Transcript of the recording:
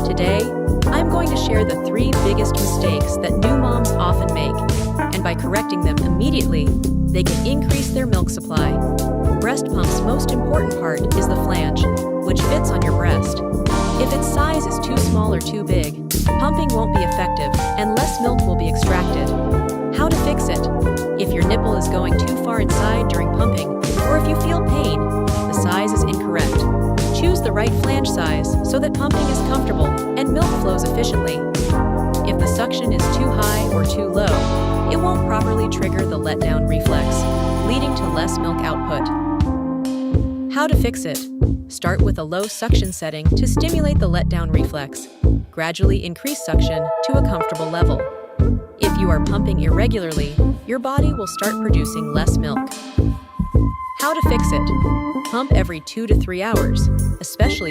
Today, I'm going to share the 3 biggest mistakes that new moms often make, and by correcting them immediately, they can increase their milk supply. Breast pump's most important part is the flange, which fits on your breast. If its size is too small or too big, pumping won't be effective and less milk will be extracted. How to fix it? If your nipple is going too far inside during pumping, or if you feel pain, the size is incorrect. Choose the right flange size so that pumping is comfortable and milk flows efficiently. If the suction is too high or too low, it won't properly trigger the letdown reflex, leading to less milk output. How to fix it? Start with a low suction setting to stimulate the letdown reflex. Gradually increase suction to a comfortable level. If you are pumping irregularly, your body will start producing less milk. How to fix it? Pump every 2 to 3 hours, especially